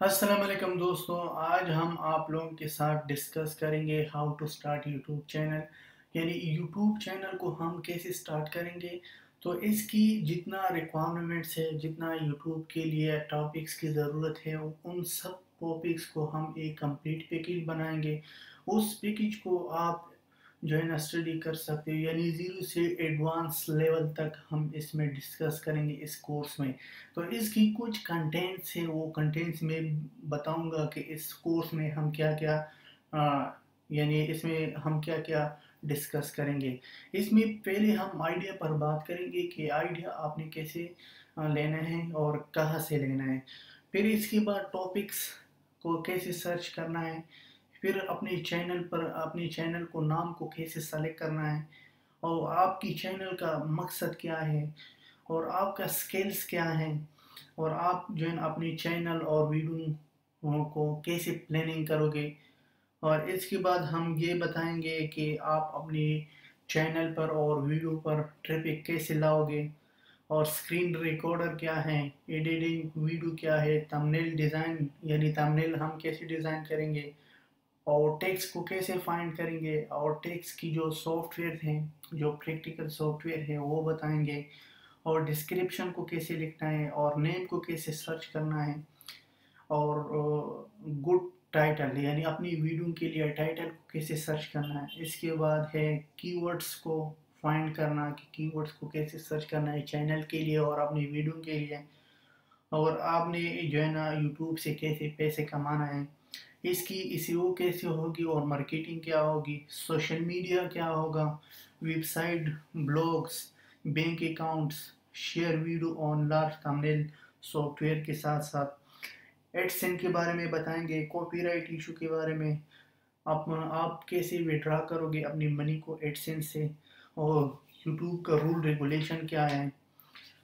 अस्सलाम वालेकुम दोस्तों, आज हम आप लोगों के साथ डिस्कस करेंगे how to start YouTube channel. यानी यूट्यूब चैनल को हम कैसे स्टार्ट करेंगे। तो इसकी जितना रिक्वायरमेंट्स है, जितना यूट्यूब के लिए टॉपिक्स की ज़रूरत है, उन सब टॉपिक्स को हम एक कंप्लीट पैकेज बनाएंगे। उस पैकेज को आप जो है ना स्टडी कर सकते हो, यानी ज़ीरो से एडवांस लेवल तक हम इसमें डिस्कस करेंगे इस कोर्स में। तो इसकी कुछ कंटेंट्स है, वो कंटेंट्स में बताऊंगा कि इस कोर्स में हम क्या क्या यानी इसमें हम क्या क्या डिस्कस करेंगे। इसमें पहले हम आइडिया पर बात करेंगे कि आइडिया आपने कैसे लेना है और कहाँ से लेना है। फिर इसके बाद टॉपिक्स को कैसे सर्च करना है। फिर अपने चैनल को नाम को कैसे सेलेक्ट करना है, और आपकी चैनल का मकसद क्या है, और आपका स्किल्स क्या है, और आप जो है अपनी चैनल और वीडियो को कैसे प्लानिंग करोगे। और इसके बाद हम ये बताएंगे कि आप अपनी चैनल पर और वीडियो पर ट्रैफिक कैसे लाओगे, और स्क्रीन रिकॉर्डर क्या है, एडिटिंग वीडियो क्या है, थंबनेल डिज़ाइन यानी थंबनेल हम कैसे डिज़ाइन करेंगे, और टेक्स्ट को कैसे फाइंड करेंगे, और टेक्स्ट की जो सॉफ्टवेयर हैं, जो प्रैक्टिकल सॉफ्टवेयर है वो बताएंगे, और डिस्क्रिप्शन को कैसे लिखना है, और नेम को कैसे सर्च करना है, और गुड टाइटल यानी अपनी वीडियो के लिए टाइटल को कैसे सर्च करना है। इसके बाद है कीवर्ड्स को फाइंड करना, कि कीवर्ड्स को कैसे सर्च करना है चैनल के लिए और अपनी वीडियो के लिए। और आपने जो है ना यूट्यूब से कैसे पैसे कमाना है, इसकी एसईओ कैसे होगी, और मार्केटिंग क्या होगी, सोशल मीडिया क्या होगा, website, blogs, bank accounts, share video on large thumbnail software के साथ साथ एडसेंस के बारे में बताएंगे, कॉपीराइट इशू के बारे में, आप कैसे विड्रॉ करोगे अपनी मनी को एडसेंस से, और यूट्यूब का रूल रेगुलेशन क्या है,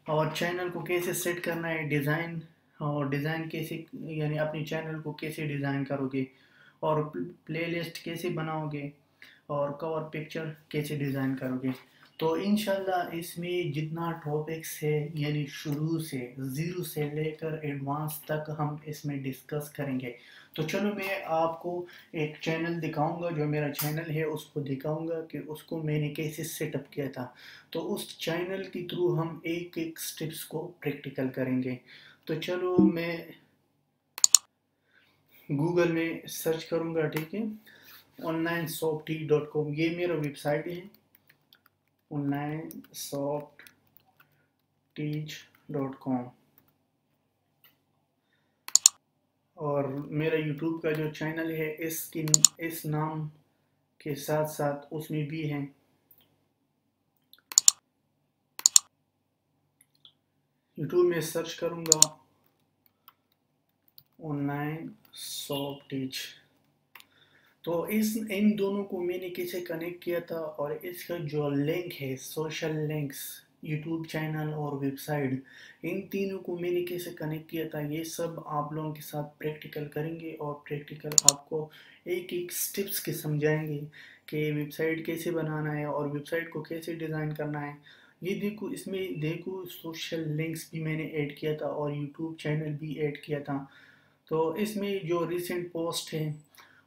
और चैनल को कैसे सेट करना है, डिज़ाइन, और डिज़ाइन कैसे यानी अपने चैनल को कैसे डिज़ाइन करोगे, और प्लेलिस्ट कैसे बनाओगे, और कवर पिक्चर कैसे डिज़ाइन करोगे। तो इंशाल्लाह इसमें जितना टॉपिक्स है, यानी शुरू से ज़ीरो से लेकर एडवांस तक हम इसमें डिस्कस करेंगे। तो चलो मैं आपको एक चैनल दिखाऊंगा, जो मेरा चैनल है उसको दिखाऊंगा कि उसको मैंने कैसे सेटअप किया था। तो उस चैनल के थ्रू हम एक एक स्टेप्स को प्रैक्टिकल करेंगे। तो चलो मैं गूगल में सर्च करूंगा, ठीक है। onlinesofty.com ये मेरा वेबसाइट है, onlinesofteach.com। और मेरा यूट्यूब का जो चैनल है इस नाम के साथ साथ उसमें भी है। यूट्यूब में सर्च करूंगा ऑनलाइन सॉफ्ट टीच। तो इन दोनों को मैंने कैसे कनेक्ट किया था, और इसका जो लिंक है, सोशल लिंक्स, यूट्यूब चैनल और वेबसाइट, इन तीनों को मैंने कैसे कनेक्ट किया था, ये सब आप लोगों के साथ प्रैक्टिकल करेंगे। और प्रैक्टिकल आपको एक एक स्टेप्स के समझाएंगे कि वेबसाइट कैसे बनाना है और वेबसाइट को कैसे डिज़ाइन करना है। ये देखो, इसमें देखो सोशल लिंक्स भी मैंने ऐड किया था और यूट्यूब चैनल भी ऐड किया था। तो इसमें जो रिसेंट पोस्ट है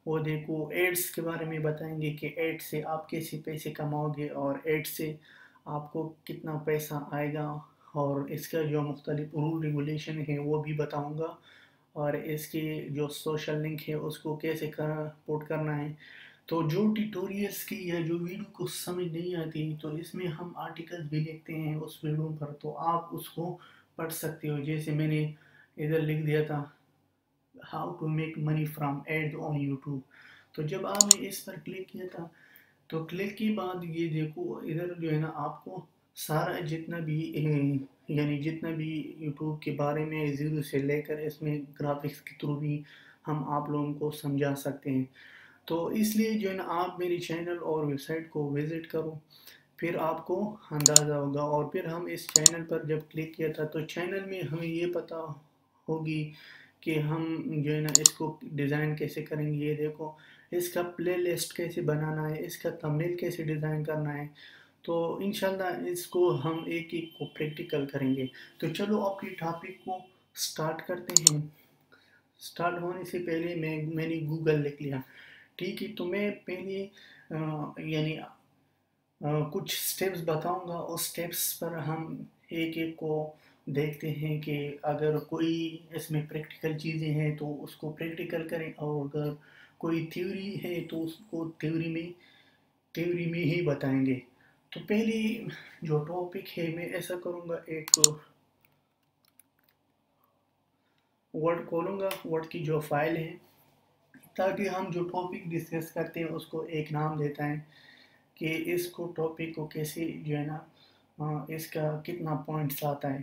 वो देखो, एड्स के बारे में बताएंगे कि एड से आप कैसे पैसे कमाओगे, और एड से आपको कितना पैसा आएगा, और इसका जो मुख्तलिफ रूल रेगुलेशन है वो भी बताऊंगा, और इसकी जो सोशल लिंक है उसको कैसे पुट करना है। तो जो ट्यूटोरियल्स की या जो वीडियो को समझ नहीं आती, तो इसमें हम आर्टिकल्स भी लिखते हैं उस वीडियो पर, तो आप उसको पढ़ सकते हो। जैसे मैंने इधर लिख दिया था, how to make money from ad on YouTube. तो जब आपने इस पर क्लिक किया था, तो क्लिक के बाद ये देखो, इधर जो है ना आपको सारा जितना भी यानी जितना भी यूट्यूब के बारे में ज़ीरो से लेकर इसमें ग्राफिक्स के थ्रू भी हम आप लोगों को समझा सकते हैं। तो इसलिए जो है ना आप मेरी चैनल और वेबसाइट को विज़िट करो, फिर आपको अंदाज़ा होगा। और फिर हम इस चैनल पर जब क्लिक किया था, तो चैनल में हमें ये पता होगी कि हम जो है ना इसको डिज़ाइन कैसे करेंगे। ये देखो, इसका प्ले लिस्ट कैसे बनाना है, इसका थंबनेल कैसे डिज़ाइन करना है। तो इंशाल्लाह इसको हम एक एक को प्रैक्टिकल करेंगे। तो चलो अपनी टॉपिक को स्टार्ट करते हैं। स्टार्ट होने से पहले मैंने गूगल लिख लिया, ठीक है। तो मैं पहले यानी कुछ स्टेप्स बताऊंगा, उस स्टेप्स पर हम एक एक को देखते हैं कि अगर कोई इसमें प्रैक्टिकल चीज़ें हैं तो उसको प्रैक्टिकल करें, और अगर कोई थ्योरी है तो उसको थ्योरी में ही बताएंगे। तो पहले जो टॉपिक है, मैं ऐसा करूँगा, एक वर्ड खोलूँगा, वर्ड की जो फाइल है, ताकि हम जो टॉपिक डिस्कस करते हैं उसको एक नाम देता है कि इसको टॉपिक को कैसे जो है ना इसका कितना पॉइंट्स आता है।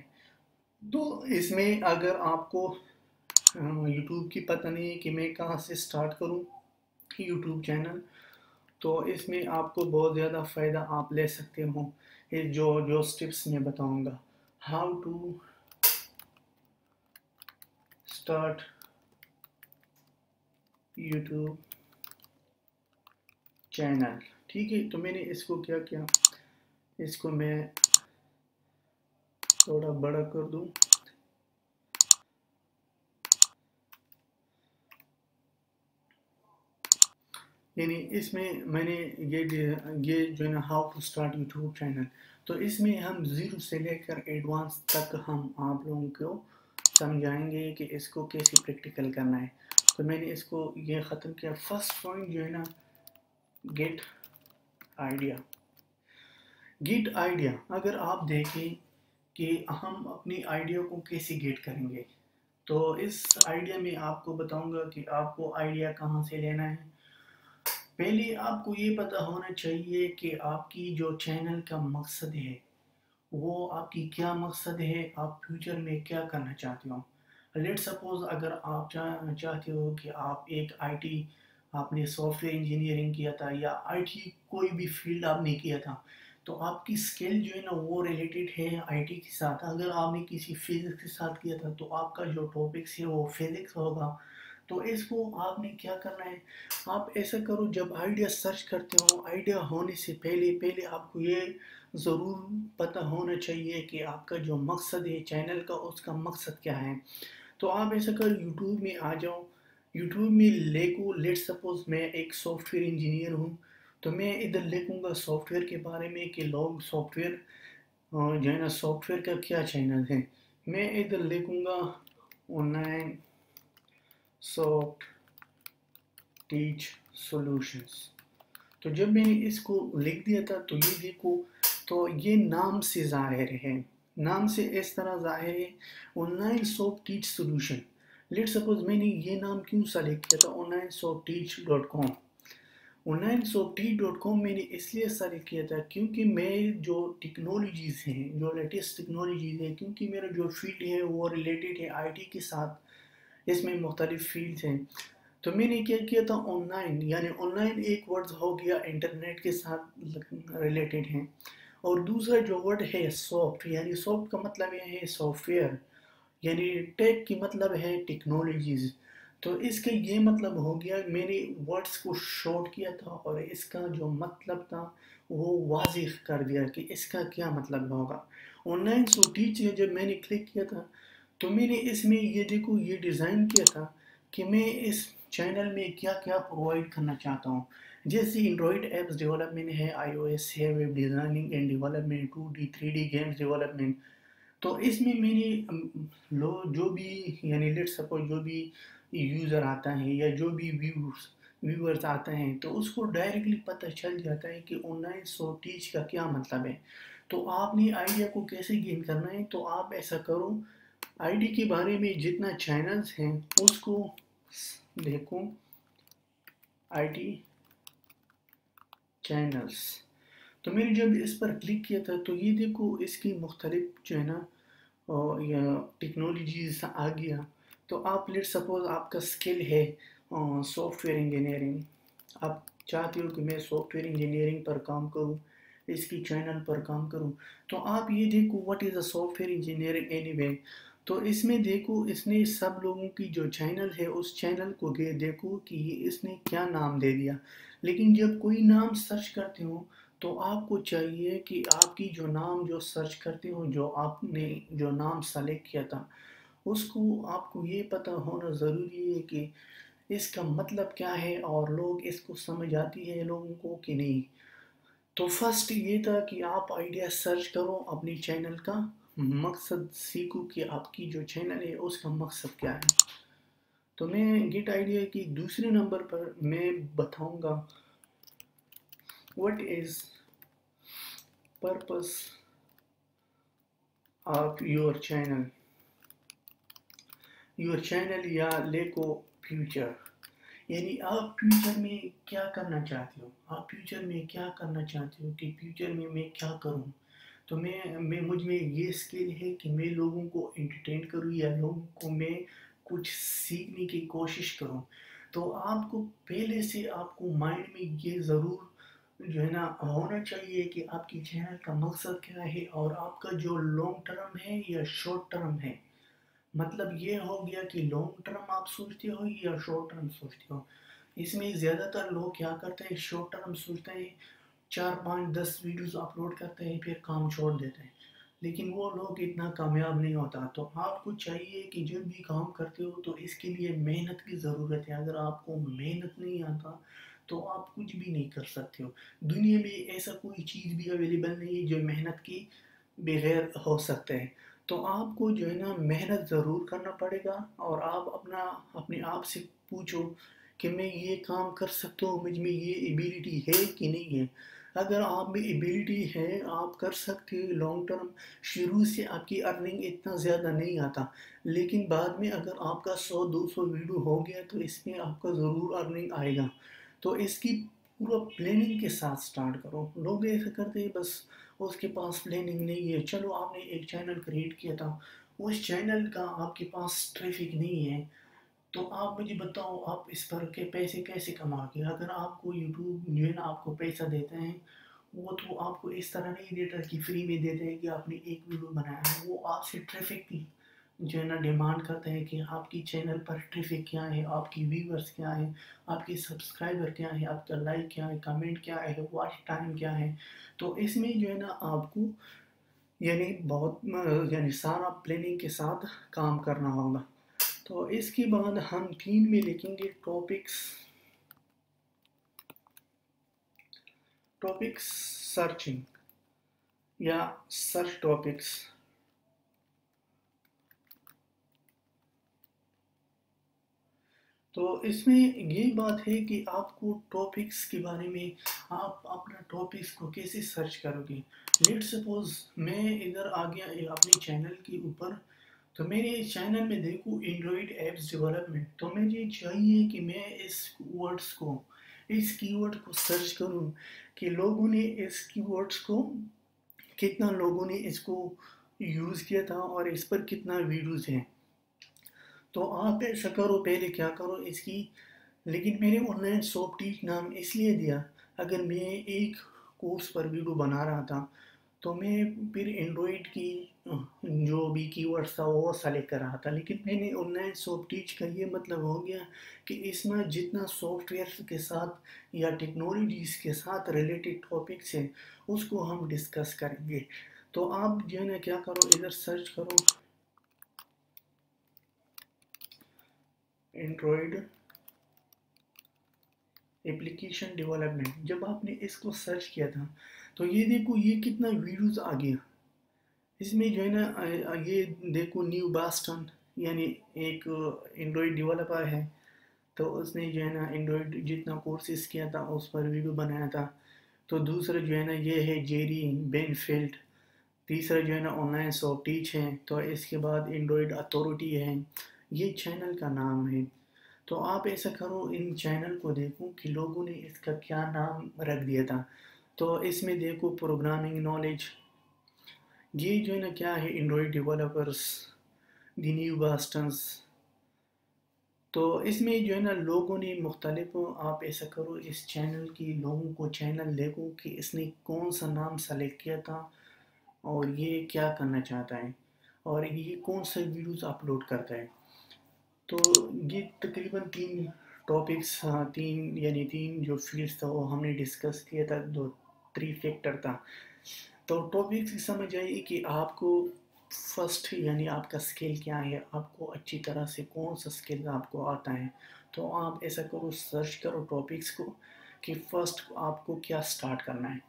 तो इसमें अगर आपको यूट्यूब की पता नहीं है कि मैं कहाँ से स्टार्ट करूँ यूट्यूब चैनल, तो इसमें आपको बहुत ज़्यादा फ़ायदा आप ले सकते हो। ये जो जो स्टेप्स मैं बताऊँगा, how to start YouTube channel, ठीक है। तो मैंने इसको क्या किया, इसको मैं थोड़ा बड़ा कर दूँ, यानी इसमें मैंने ये जो है ना how to start YouTube channel, तो इसमें हम ज़ीरो से लेकर एडवांस तक हम आप लोगों को समझाएंगे कि इसको कैसे प्रैक्टिकल करना है। तो मैंने इसको ये ख़त्म किया। फर्स्ट पॉइंट जो है ना, गेट आइडिया। गेट आइडिया, अगर आप देखें कि हम अपनी आइडिया को कैसे गेट करेंगे, तो इस आइडिया में आपको बताऊंगा कि आपको आइडिया कहाँ से लेना है। पहले आपको ये पता होना चाहिए कि आपकी जो चैनल का मकसद है, वो आपकी क्या मकसद है, आप फ्यूचर में क्या करना चाहते हो। लेट सपोज अगर आप चाहते हो कि आप एक आईटी, आपने सॉफ्टवेयर इंजीनियरिंग किया था या आईटी कोई भी फील्ड आपने किया था, तो आपकी स्किल जो है ना वो रिलेटेड है आईटी के साथ। अगर आपने किसी फिजिक्स के साथ किया था तो आपका जो टॉपिक्स है वो फिजिक्स होगा। तो इसको आपने क्या करना है, आप ऐसा करो, जब आइडिया सर्च करते हो, आइडिया होने से पहले पहले आपको ये ज़रूर पता होना चाहिए कि आपका जो मकसद है चैनल का, उसका मकसद क्या है। तो आप ऐसा कर यूट्यूब में आ जाओ, यूट्यूब में लिखो, लेट सपोज मैं एक सॉफ्टवेयर इंजीनियर हूँ, तो मैं इधर लिखूँगा सॉफ्टवेयर के बारे में कि लोग सॉफ्टवेयर जो है ना सॉफ्टवेयर का क्या चैनल है। मैं इधर लिखूँगा ऑनलाइन सॉफ्ट टीच सॉल्यूशंस। तो जब मैंने इसको लिख दिया था तो ये देखो, तो ये नाम से ज़ाहिर है, नाम से इस तरह ज़ाहिर है, online soft teach solution. Let suppose मैंने ये नाम क्यों सेलेक्ट किया था, online soft teach dot com. Online soft teach dot com मैंने इसलिए सेलेक्ट किया था क्योंकि मैं जो टेक्नोलॉजीज़ हैं, जो लेटेस्ट टेक्नोलॉजीज़ हैं, क्योंकि मेरा जो फील्ड है वो रिलेटेड है आईटी के साथ, इसमें मुख्तलिफ फील्ड्स हैं। तो मैंने क्या किया था, ऑनलाइन, यानी ऑनलाइन एक वर्ड हो गया इंटरनेट के साथ रिलेटेड है, और दूसरा जो वर्ड है सॉफ्ट, यानी सॉफ्ट का मतलब यह है सॉफ्टवेयर, यानी टेक की मतलब है टेक्नोलॉजीज। तो इसका ये मतलब हो गया, मैंने वर्ड्स को शॉर्ट किया था और इसका जो मतलब था वो वाज़िह कर दिया कि इसका क्या मतलब होगा। ऑनलाइन सो टीच जब मैंने क्लिक किया था, तो मैंने इसमें ये देखो ये डिज़ाइन किया था कि मैं इस चैनल में क्या क्या प्रोवाइड करना चाहता हूँ। जैसे एंड्रॉयड ऐप्स डेवलपमेंट है, आईओएस है, web designing and development, 2D 3D games development. तो इसमें मैंने जो भी, यानी लेट सपोज जो भी यूज़र आता है या जो भी व्यूअर्स आते हैं, तो उसको डायरेक्टली पता चल जाता है कि ऑनलाइन सो टीच का क्या मतलब है। तो आपने आइडिया को कैसे गेन करना है, तो आप ऐसा करो, आईडी के बारे में जितना चैनल्स हैं उसको देखो, आईटी चैनल्स। तो मैंने जब इस पर क्लिक किया था तो ये देखो इसकी मुख्तलिफ जो है ना या टेक्नोलॉजीज आ गया। तो आप लेट सपोज आपका स्किल है सॉफ्टवेयर इंजीनियरिंग, आप चाहते हो कि मैं सॉफ्टवेयर इंजीनियरिंग पर काम करूं, इसकी चैनल पर काम करूं, तो आप ये देखो what is a software engineering anyway. तो इसमें देखो इसने सब लोगों की जो चैनल है उस चैनल को देखो कि ये इसने क्या नाम दे दिया। लेकिन जब कोई नाम सर्च करते हो तो आपको चाहिए कि आपकी जो नाम जो सर्च करते हो, जो आपने जो नाम सेलेक्ट किया था, اس کو آپ کو یہ پتہ ہونا ضروری ہے کہ اس کا مطلب کیا ہے اور لوگ اس کو سمجھ آتی ہے لوگوں کو کہ نہیں. تو فرسٹ یہ تھا کہ آپ آئیڈیا سرچ کرو، اپنی چینل کا مقصد سیکھو کہ آپ کی جو چینل ہے اس کا مقصد کیا ہے. تو میں گیٹ آئیڈیا کی دوسرے نمبر پر میں بتاؤں گا what is purpose of your channel یا لیکو فیوچر. یعنی آپ فیوچر میں کیا کرنا چاہتے ہو، آپ فیوچر میں کیا کرنا چاہتے ہو کہ فیوچر میں کیا کروں. تو مجھ میں یہ سکل ہے کہ میں لوگوں کو انٹرٹین کروں یا لوگوں کو میں کچھ سیکھنے کی کوشش کروں. تو آپ کو پہلے سے آپ کو مائنڈ میں یہ ضرور جو ہے نا ہونا چاہیے کہ آپ کی چینل کا مقصد کیا ہے اور آپ کا جو لانگ ٹرم ہے یا شارٹ ٹرم ہے. مطلب یہ ہو گیا کہ لانگ ٹرم آپ سوچتے ہو یا شارٹ ٹرم سوچتے ہو. اس میں زیادہ تر لوگ کیا کرتے ہیں، شارٹ ٹرم سوچتے ہیں، 4 5 10 ویڈیوز اپلوڈ کرتے ہیں پھر کام چھوڑ دیتے ہیں، لیکن وہ لوگ اتنا کامیاب نہیں ہوتا. تو آپ کو چاہیے کہ جب بھی کام کرتے ہو تو اس کے لیے محنت کی ضرورت ہے. اگر آپ کو محنت نہیں آتا تو آپ کچھ بھی نہیں کر سکتے ہو. دنیا میں ایسا کوئی چیز بھی اویلیبل نہیں ہے جو محنت کی بغیر ہو سکتا ہے. تو آپ کو جو ہے نا محنت ضرور کرنا پڑے گا اور آپ اپنے آپ سے پوچھو کہ میں یہ کام کر سکتا ہوں، مجھ میں یہ ایبیلٹی ہے کہ نہیں ہے. اگر آپ میں ایبیلٹی ہے آپ کر سکتے ہیں لانگ ٹرم. شروع سے آپ کی ارننگ اتنا زیادہ نہیں آتا، لیکن بعد میں اگر آپ کا 100 200 ویڈیو ہو گیا تو اس میں آپ کا ضرور ارننگ آئے گا. تو اس کی پورا پلاننگ کے ساتھ سٹارٹ کرو. لوگ ایسا کرتے ہیں بس اس کے پاس پلاننگ نہیں ہے. چلو آپ نے ایک چینل کریٹ کیا تھا، اس چینل کا آپ کے پاس ٹریفک نہیں ہے، تو آپ مجھے بتاؤ آپ اس پر کے پیسے کیسے کما گے. اگر آپ کو یوٹیوب جو ہے نا آپ کو پیسہ دیتے ہیں، وہ تو آپ کو اس طرح نہیں دیتا کہ فری میں دیتے ہیں کہ آپ نے ایک ویڈیو بنایا ہے. وہ آپ سے ٹریفک جو ہے نا ڈیمانڈ کرتے ہیں کہ آپ کی چینل پر ٹریفک کیا ہے، آپ کی ویورز کیا ہے، آپ کی سبسکرائبر کیا ہے، آپ کا لائک کیا ہے، کمنٹ کیا ہے، واچ ٹائم کیا ہے. تو اس میں جو ہے نا آپ کو یعنی سارا پلاننگ کے ساتھ کام کرنا ہوگا. تو اس کے بعد ہم 3 میں لکھیں گے ٹاپکس سرچنگ یا سرچ ٹاپکس. تو اس میں یہ بات ہے کہ آپ کو ٹاپکس کے بارے میں آپ اپنا ٹاپکس کو کیسے سرچ کرو گے. لیٹ سپوز میں ادھر آ گیا اپنے چینل کے اوپر، تو میرے چینل میں دیکھو اینڈرائڈ ایپس ڈیولپمنٹ. تو مجھے چاہیے کہ میں اس کی ورڈ کو سرچ کروں کہ لوگوں نے اس کی ورڈس کو کتنا لوگوں نے اس کو یوز کیا تھا اور اس پر کتنا ویڈیوز ہیں. تو آپ ایسا کرو، پہلے کیا کرو اس کی. لیکن میں نے آن لائن ساپ ٹیچ نام اس لیے دیا، اگر میں ایک کورس پر ویڈیو بنا رہا تھا تو میں پھر اینڈرائڈ کی جو بھی کی ورڈس تھا وہ سلیکٹ کر رہا تھا. لیکن میں نے آن لائن ساپ ٹیچ کا یہ مطلب ہو گیا کہ اس میں جتنا سافٹ ویئر کے ساتھ یا ٹیکنالوجیز کے ساتھ ریلیٹڈ ٹاپکس ہیں اس کو ہم ڈسکس کریں گے. تو آپ جو ہے نا کیا کرو، ادھر سرچ کرو اینڈرائڈ اپلیکیشن ڈیولپمنٹ. جب آپ نے اس کو سرچ کیا تھا تو یہ دیکھو یہ کتنا ویڈیوز آ گیا. اس میں جو ہے نا یہ دیکھو نیو باسٹن یعنی ایک اینڈرائڈ ڈیولپر ہے، تو اس نے جو ہے نا اینڈرائڈ جتنا کورسز کیا تھا اس پر ویڈیو بنایا تھا. تو دوسرا جو ہے نا یہ ہے جیری بینفیلڈ. تیسرا جو ہے نا آن لائن ساپ ٹیچ ہے. تو اس کے بعد اینڈرائڈ اتھارٹی ہے، یہ چینل کا نام ہے. تو آپ ایسا کرو ان چینل کو دیکھو کہ لوگوں نے اس کا کیا نام رکھ دیا تھا. تو اس میں دیکھو پروگرامنگ نالج، یہ جو ہے نا کیا ہے اینڈرائڈ ڈیولپرس دی نیو باسٹنس. تو اس میں جو ہے نا لوگوں نے مختلف، آپ ایسا کرو اس چینل کی لوگوں کو چینل دیکھو کہ اس نے کون سا نام سلیکٹ کیا تھا اور یہ کیا کرنا چاہتا ہے اور یہ کون سا ویڈیوز اپلوڈ کرتا ہے. تو یہ تقریباً 3 ٹاپکس، تین جو فیلڈس تھا وہ ہم نے ڈسکس کیا تھا. 3 فیکٹر تھا. تو ٹاپکس سمجھ آئی کہ آپ کو فرسٹ یعنی آپ کا اسکل کیا ہے، آپ کو اچھی طرح سے کون سا اسکل آپ کو آتا ہے. تو آپ ایسا کرو، سرچ کرو ٹاپکس کو کہ فرسٹ آپ کو کیا سٹارٹ کرنا ہے.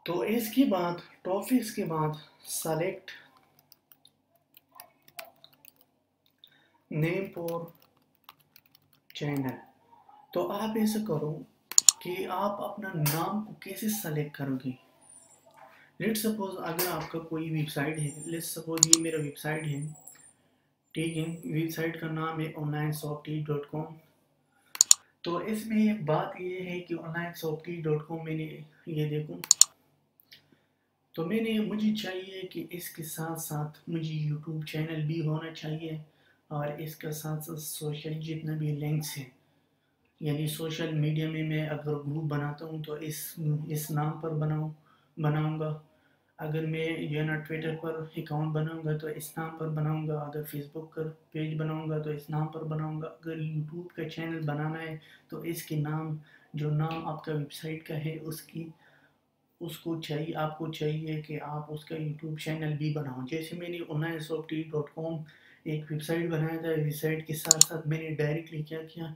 تو اس کے بعد ٹاپکس کے بعد سلیکٹ نیم فور چینل. تو آپ ایسا کرو کہ آپ اپنا نام کو کیسے سلیکٹ کرو گے. لیٹ سپوز اگر آپ کا کوئی ویب سائٹ ہے، لیٹ سپوز یہ میرا ویب سائٹ ہے، ٹھیک ہے. ویب سائٹ کا نام ہے onlinesofteach.com. تو اس میں بات یہ ہے کہ onlinesofteach.com میں نے یہ دیکھوں تو مجھے چاہیے کہ اس کے ساتھ ساتھ مجھے یوٹیوب چینل بھی ہونا چاہیے، اور اس کے ساتھ ساتھ سوشل جتنا بھی لنکس ہیں، یعنی سوشل میڈیا میں اگر گروپ بناتا ہوں تو اس نام پر بناؤں گا. اگر میں جو ہے نا ٹویٹر پر اکاؤنٹ بناؤں گا تو اس نام پر بناؤں گا. اگر فیس بک پر پیج بناؤں گا تو اس نام پر بناؤں گا. اگر یوٹیوب کا چینل بنانا ہے تو اس کے جو نام آپ کا ویب سائٹ کا ہے آپ کو چاہیے کہ آپ اس کا یوٹیوب چینل بھی بناؤ. جیسے میں نے onlinesofteach.com ایک ویب سائٹ بنایا تھا. ویب سائٹ کے ساتھ ساتھ میں نے ڈائریکٹلی کیا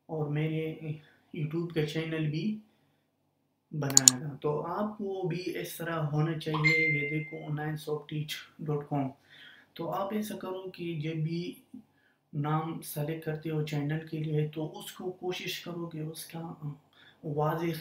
اور میں نے یوٹیوب کا چینل بھی بنایا تھا. تو آپ کو بھی اس طرح ہونا چاہیے. یہ دیکھو onlinesofteach.com. تو آپ ایسا کرو کہ جب بھی نام سلیکٹ کرتے ہو چینل کے لیے تو اس کو کوشش کرو کہ اس کا واضح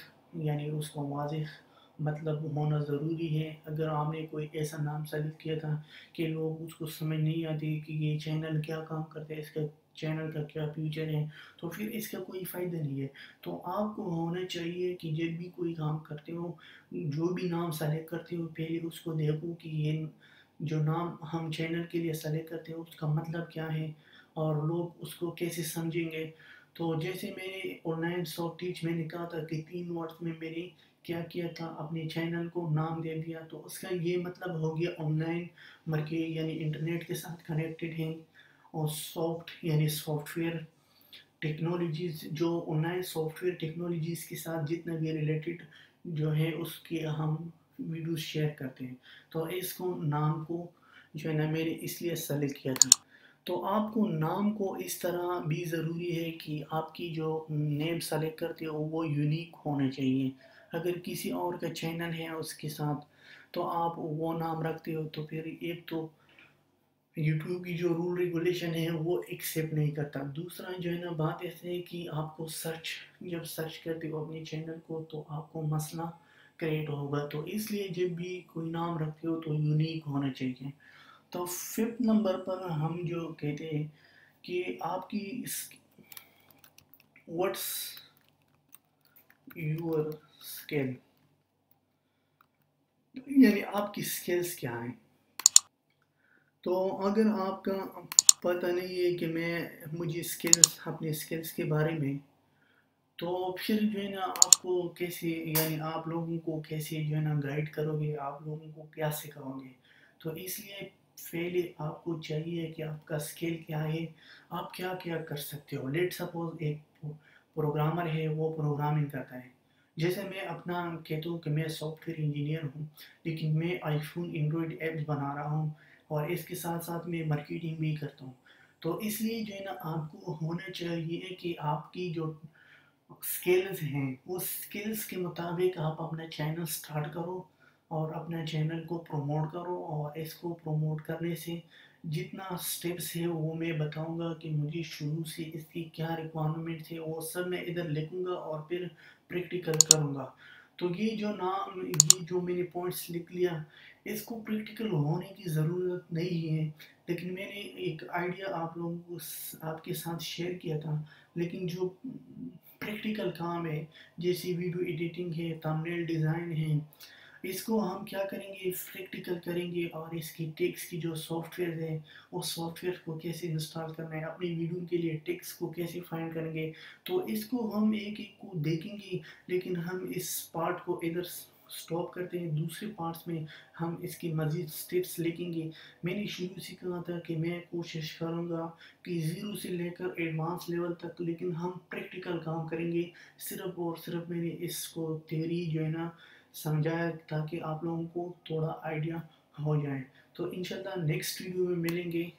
مطلب ہونا ضروری ہے. اگر آپ نے کوئی ایسا نام سلیکٹ کیا تھا کہ لوگ اس کو سمجھ نہیں آتی کہ یہ چینل کیا کام کرتے ہیں، اس کا چینل کا کیا فیوچر ہے، تو پھر اس کا کوئی فائدہ نہیں ہے. تو آپ کو ہونا چاہیے کہ جب بھی کوئی کام کرتے ہو، جو بھی نام سلیکٹ کرتے ہو، پہلے اس کو دیکھو کہ یہ جو نام ہم چینل کے لیے سلیکٹ کرتے ہو اس کا مطلب کیا ہے اور لوگ اس کو کیسے سمجھیں گے. تو جیسے میں نے onlinesofteach میں نے کہا تھا کہ 3 ورڈز میں میں نے کیا تھا، اپنے چینل کو نام دے دیا. تو اس کا یہ مطلب ہو گیا آن لائن مارکیٹ یعنی انٹرنیٹ کے ساتھ کنیکٹڈ ہیں، اور سافٹ یعنی سافٹ ویئر ٹیکنالوجیز، جو on line soft where technologies کے ساتھ جتنا بھی ریلیٹڈ جو ہے اس کے ہم ویڈیوز شیئر کرتے ہیں. تو اس نام کو جو ہے نا میں نے اس لیے سلیکٹ کیا تھا. تو آپ کو نام کو اس طرح بھی ضروری ہے کہ آپ کی جو نیم سلیکٹ کرتے ہو وہ یونیک ہونا چاہیے. اگر کسی اور کا چینل ہے اس کے ساتھ تو آپ وہ نام رکھتے ہو تو پھر ایک تو یوٹیوب کی جو رول ریگولیشن ہے وہ ایکسیپٹ نہیں کرتا. دوسرا جو ہے نا بات ایسے ہے کہ آپ کو جب سرچ کرتے ہو اپنے چینل کو تو آپ کو مسئلہ کریٹ ہوگا. تو اس لیے جب بھی کوئی نام رکھتے ہو تو یونیک ہونا چاہیے. تو 5 نمبر پر ہم جو کہتے ہیں کہ آپ کی واٹس یور اسکل، یعنی آپ کی اسکلز کیا ہیں. تو اگر آپ کا پتہ نہیں ہے کہ مجھے اپنے اسکلز کے بارے میں، تو پھر جو ہے نا آپ کو کیسے یعنی آپ لوگوں کو کیسے جو ہے نا گائیڈ کرو گے، آپ لوگوں کو کیا سکھاؤ گے. تو اس لیے پہلے آپ کو چاہیے کہ آپ کا اسکل کیا ہے، آپ کیا کر سکتے ہو. لیٹ سپوز ایک پروگرامر ہے، وہ پروگرامنگ کرتا ہے. جیسے میں اپنا کہتا ہوں کہ میں سافٹ ویئر انجینئر ہوں، لیکن میں آئی فون اینڈرائڈ ایپس بنا رہا ہوں اور اس کے ساتھ ساتھ میں مارکیٹنگ بھی کرتا ہوں. تو اس لیے جو ہے نا آپ کو ہونا چاہیے کہ آپ کی جو سکلز ہیں اس سکلز کے مطابق آپ اپنا چینل سٹارٹ کرو اور اپنا چینل کو پروموٹ کرو. اور اس کو پروموٹ کرنے سے جتنا سٹیپس ہے وہ میں بتاؤں گا کہ مجھے شروع سے اس کی کیا ریکوائرمنٹ ہے، وہ سب میں ادھر لکھوں گا اور پھر پریکٹیکل کروں گا. تو یہ جو میں نے پوائنٹس لکھ لیا، اس کو پریکٹیکل ہونے کی ضرورت نہیں ہے، لیکن میں نے ایک آئیڈیا آپ لوگوں کو آپ کے ساتھ شیئر کیا تھا. لیکن جو پریکٹیکل کام ہے جیسے ویڈیو ایڈیٹنگ ہے، تھمبنیل ڈیزائن ہے، اس کو ہم کیا کریں گے، پریکٹیکل کریں گے. اور اس کی ٹیکس کی جو سافٹ ویئر ہے اس سافٹ ویئر کو کیسے انسٹال کرنا ہے، اپنی ویڈیو کے لیے ٹیکس کو کیسے فائنڈ کریں گے. تو اس کو ہم ایک کو دیکھیں گے، لیکن ہم اس پارٹ کو ادھر سٹاپ کرتے ہیں. دوسرے پارٹس میں ہم اس کی مزید سٹیپس لکھیں گے. میں نے شروع سے کہا تھا کہ میں کوشش کروں گا کہ 0 سے لے کر ایڈوانس لیول تک، لیکن ہم پریکٹیکل کام کریں گے. صرف اور صرف میں نے اس کو تھیوری جو ہے نا سمجھایا تاکہ آپ لوگوں کو تھوڑا آئیڈیا ہو جائے. تو انشاءاللہ نیکسٹ ویڈیو میں ملیں گے.